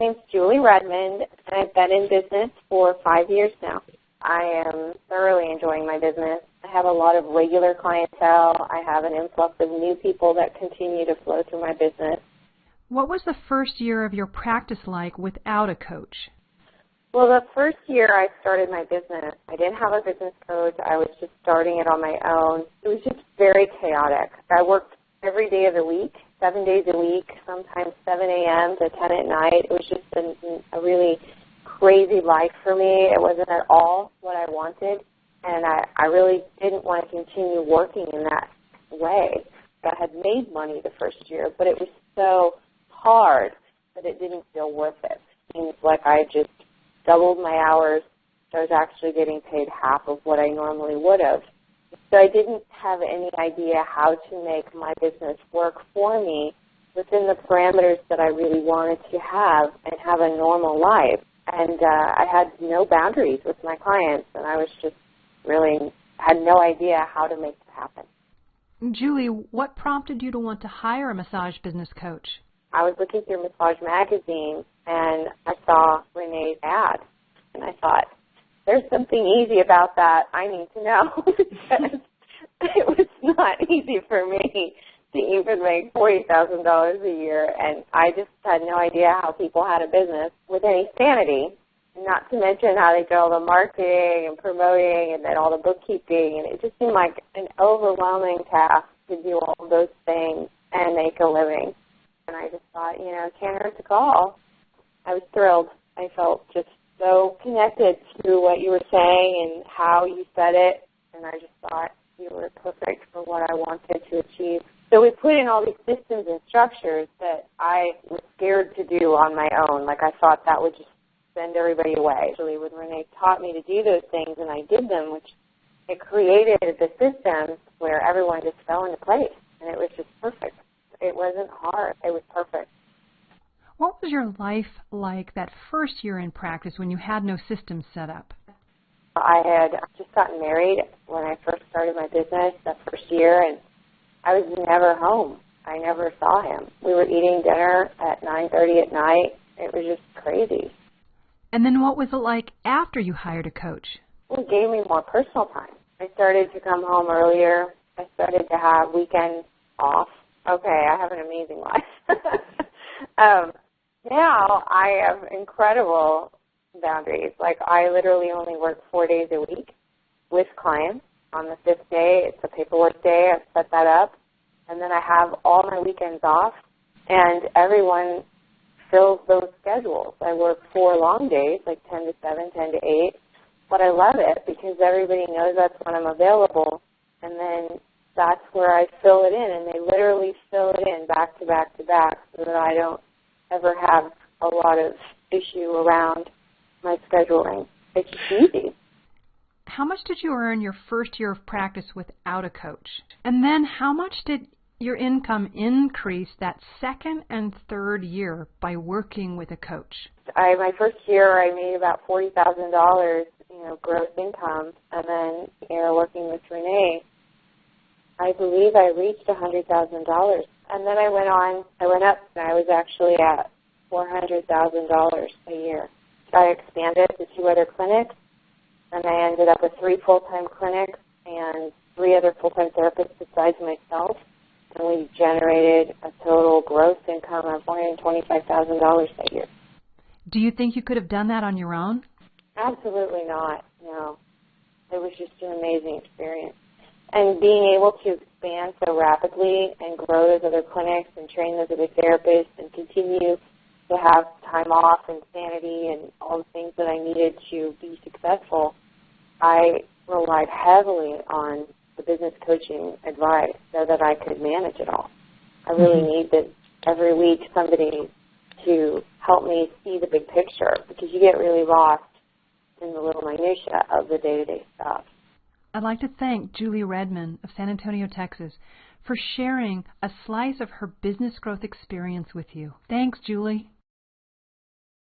name's Julie Redmond, and I've been in business for 5 years now. I am thoroughly enjoying my business. I have a lot of regular clientele. I have an influx of new people that continue to flow through my business. What was the first year of your practice like without a coach? Well, the first year I started my business, I didn't have a business coach. I was just starting it on my own. It was just very chaotic. I worked every day of the week, 7 days a week, sometimes 7 a.m. to 10 at night. It was just a really crazy life for me. It wasn't at all what I wanted, and I really didn't want to continue working in that way. I had made money the first year, but it was so hard that it didn't feel worth it. It seems like I just doubled my hours. So I was actually getting paid half of what I normally would have. So I didn't have any idea how to make my business work for me within the parameters that I really wanted to have and have a normal life. And I had no boundaries with my clients, and I was just really had no idea how to make it happen. Julie, what prompted you to want to hire a massage business coach? I was looking through Massage Magazine, and I saw Renee's ad, and I thought, there's something easy about that I need to know, because it was not easy for me to even make $40,000 a year, and I just had no idea how people had a business with any sanity, not to mention how they did all the marketing and promoting and then all the bookkeeping, and it just seemed like an overwhelming task to do all of those things and make a living. And I just thought, it can't hurt to call. I was thrilled. I felt just so connected to what you were saying and how you said it, and I just thought you were perfect for what I wanted to achieve. So we put in all these systems and structures that I was scared to do on my own. Like I thought that would just send everybody away. Actually, when Renee taught me to do those things and I did them, which it created the systems where everyone just fell into place, and it was just perfect. It wasn't hard. It was perfect. What was your life like that first year in practice when you had no systems set up? I had just gotten married when I first started my business that first year, and I was never home. I never saw him. We were eating dinner at 9:30 at night. It was just crazy. And then what was it like after you hired a coach? It gave me more personal time. I started to come home earlier. I started to have weekends off. Okay, I have an amazing life. Now I have incredible boundaries. Like I literally only work 4 days a week with clients. On the fifth day, it's a paperwork day. I've set that up. And then I have all my weekends off, and everyone fills those schedules. I work 4 long days, like 10 to 7, 10 to 8. But I love it because everybody knows that's when I'm available. And then that's where I fill it in, and they literally fill it in back to back to back so that I don't ever have a lot of issue around my scheduling. It's easy. How much did you earn your first year of practice without a coach? And then how much did your income increase that second and third year by working with a coach? My first year I made about $40,000, gross income, and then, working with Renee, I believe I reached $100,000. And then I went up, and I was actually at $400,000 a year. I expanded to 2 other clinics, and I ended up with 3 full-time clinics and 3 other full-time therapists besides myself, and we generated a total gross income of $125,000 that year. Do you think you could have done that on your own? Absolutely not, no. It was just an amazing experience. And being able to expand so rapidly and grow those other clinics and train those other therapists and continue to have time off and sanity and all the things that I needed to be successful, I relied heavily on the business coaching advice so that I could manage it all. I really needed every week somebody to help me see the big picture because you get really lost in the little minutia of the day-to-day stuff. I'd like to thank Julie Redmond of San Antonio, Texas, for sharing a slice of her business growth experience with you. Thanks, Julie.